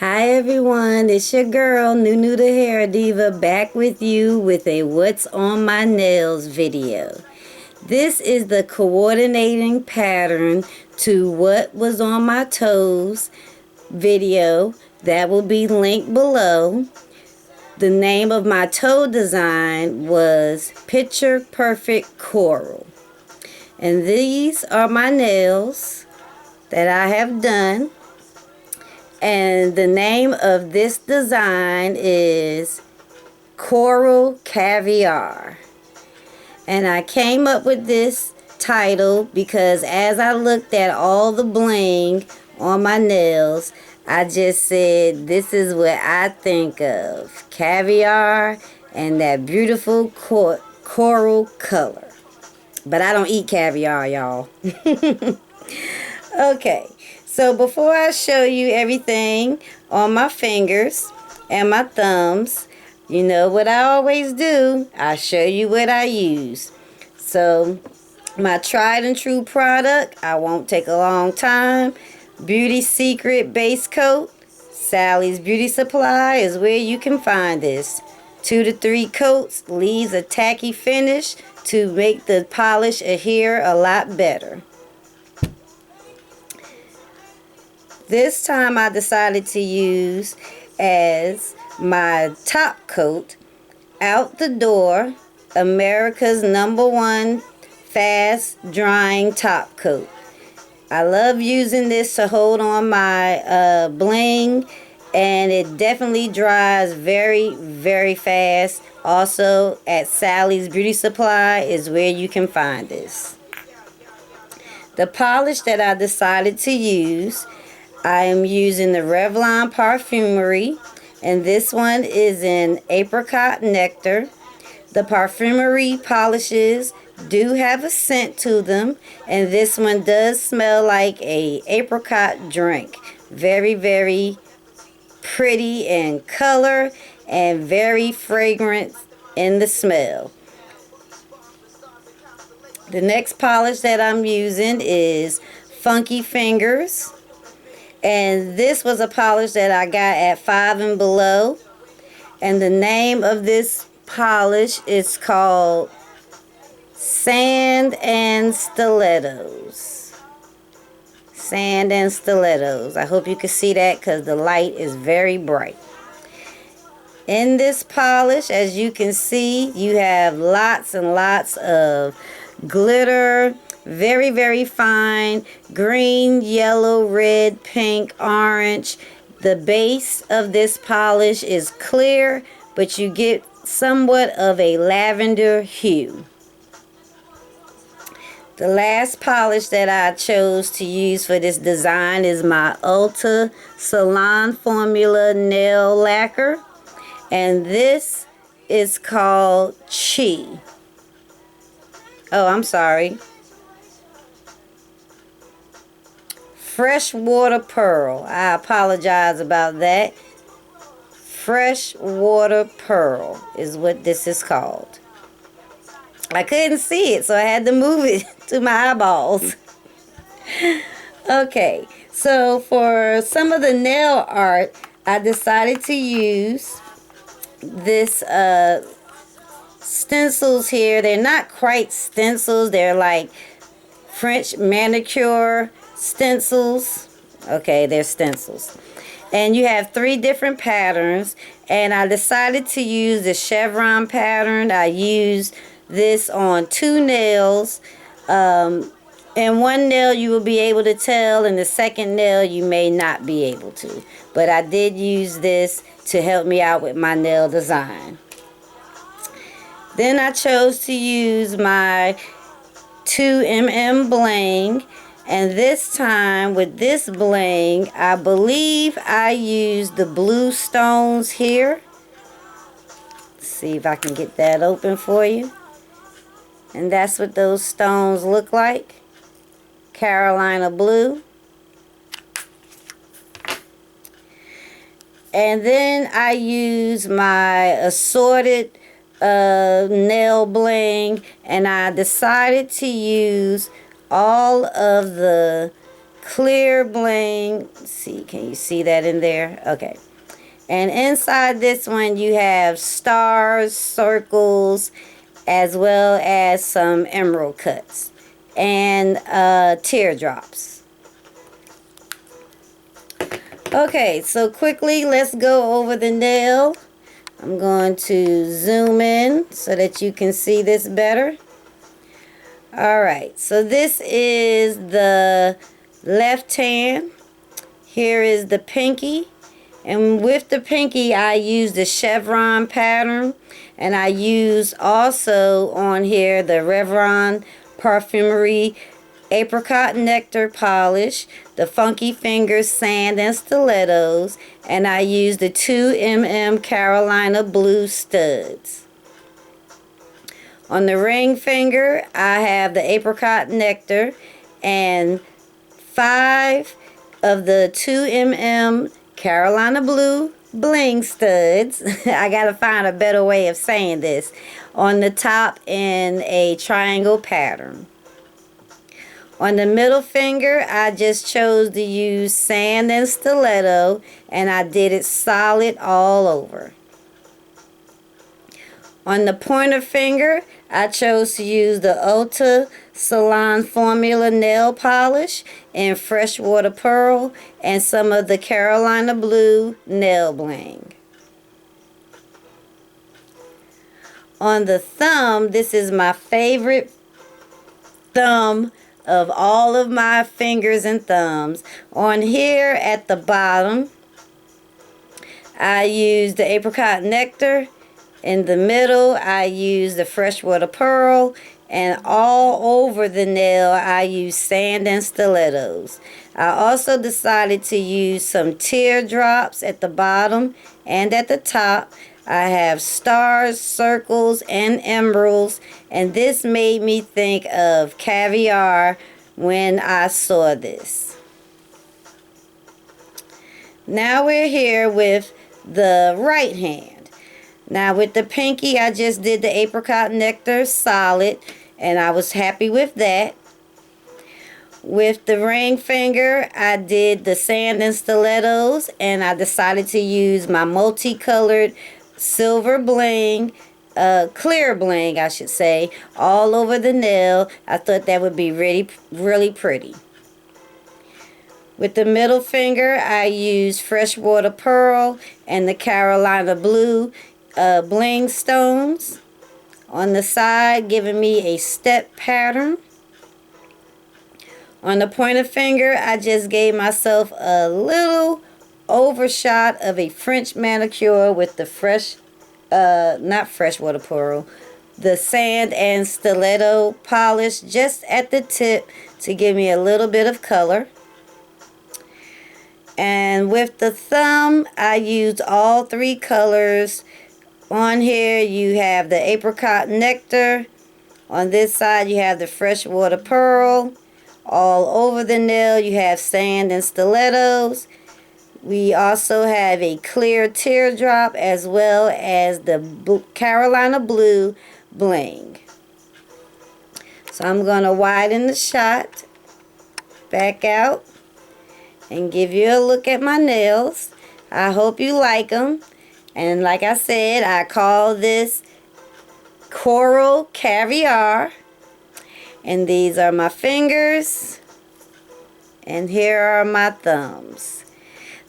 Hi everyone, it's your girl NueNew the Hair Diva back with you with a What's on My Nails video. This is the coordinating pattern to what was on my toes video that will be linked below. The name of my toe design was Picture Perfect Coral. And these are my nails that I have done. And the name of this design is Coral Caviar. And I came up with this title because as I looked at all the bling on my nails, I just said, this is what I think of. Caviar and that beautiful coral color. But I don't eat caviar, y'all. Okay. So before I show you everything on my fingers and my thumbs, you know what I always do, I show you what I use. So my tried and true product, I won't take a long time, Beauty Secret Base Coat. Sally's Beauty Supply is where you can find this. 2 to 3 coats leaves a tacky finish to make the polish adhere a lot better. This time I decided to use as my top coat Out the Door, America's #1 fast drying top coat. I love using this to hold on my bling, and it definitely dries very, very fast. Also at Sally's Beauty Supply is where you can find this. The polish that I decided to use, I am using the Revlon Parfumerie, and this one is in Apricot Nectar. The Parfumerie polishes do have a scent to them, and this one does smell like a apricot drink. Very, very pretty in color and very fragrant in the smell. The next polish that I'm using is Funky Fingers. And this was a polish that I got at Five and Below. And the name of this polish is called Sand and Stilettos. Sand and Stilettos. I hope you can see that because the light is very bright. In this polish, as you can see, you have lots and lots of glitter. Very, very fine, green, yellow, red, pink, orange. The base of this polish is clear, but you get somewhat of a lavender hue. The last polish that I chose to use for this design is my Ulta Salon Formula Nail Lacquer. And this is called Chi. Oh, I'm sorry. Freshwater Pearl. I apologize about that. Freshwater Pearl is what this is called. I couldn't see it, so I had to move it to my eyeballs. Okay, so for some of the nail art, I decided to use this stencils here. They're not quite stencils. They're like French manicure stencils. Okay, they're stencils. And you have 3 different patterns. And I decided to use the Chevron pattern. I used this on 2 nails. And one nail you will be able to tell, and the second nail you may not be able to. But I did use this to help me out with my nail design. Then I chose to use my 2mm bling. And this time with this bling, I believe I used the blue stones here. Let's see if I can get that open for you. And that's what those stones look like. Carolina blue. And then I use my assorted nail bling, and I decided to use all of the clear bling. Let's see, can you see that in there? Okay. And inside this one you have stars, circles, as well as some emerald cuts and teardrops. Okay, so quickly let's go over the nail. I'm going to zoom in so that you can see this better. Alright, so this is the left hand. Here is the pinky. And with the pinky, I use the Chevron pattern. And I use also on here the Revlon Parfumerie Apricot Nectar polish, the Funky Fingers sand and stilettos, and I use the 2mm Carolina blue studs. On the ring finger, I have the Apricot Nectar and 5 of the 2mm Carolina blue Bling studs. I gotta find a better way of saying this. On the top in a triangle pattern. On the middle finger, I just chose to use sand and stiletto, and I did it solid all over. On the pointer finger, I chose to use the Ulta Salon Formula nail polish in Freshwater Pearl and some of the Carolina Blue nail bling. On the thumb, this is my favorite thumb of all of my fingers and thumbs. On here at the bottom, I use the Apricot Nectar. In the middle, I use the Freshwater Pearl. And all over the nail, I use sand and stilettos. I also decided to use some teardrops at the bottom and at the top. I have stars, circles, and emeralds, and this made me think of Caviar when I saw this. Now we're here with the right hand. Now with the pinky, I just did the Apricot Nectar solid, and I was happy with that. With the ring finger, I did the sand and stilettos, and I decided to use my multicolored silver bling, clear bling I should say, all over the nail. I thought that would be really pretty. With the middle finger, I used Freshwater Pearl and the Carolina Blue bling stones. On the side, giving me a step pattern. On the pointer finger, I just gave myself a little overshot of a French manicure with the not Freshwater Pearl, the sand and stiletto polish just at the tip to give me a little bit of color. And with the thumb, I used all 3 colors. On here you have the Apricot Nectar. On this side you have the Freshwater Pearl. All over the nail you have sand and stilettos. We also have a clear teardrop as well as the Carolina Blue bling. So I'm going to widen the shot, back out, and give you a look at my nails. I hope you like them. And like I said, I call this Coral Caviar. And these are my fingers. And here are my thumbs.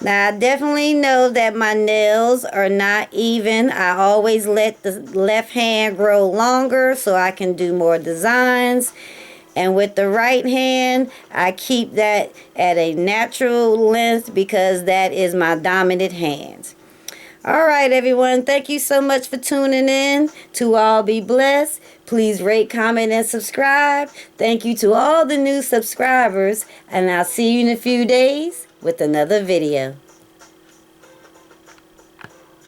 Now I definitely know that my nails are not even. I always let the left hand grow longer so I can do more designs. And with the right hand, I keep that at a natural length because that is my dominant hand. Alright everyone, thank you so much for tuning in. To all be blessed. Please rate, comment, and subscribe. Thank you to all the new subscribers. And I'll see you in a few days with another video.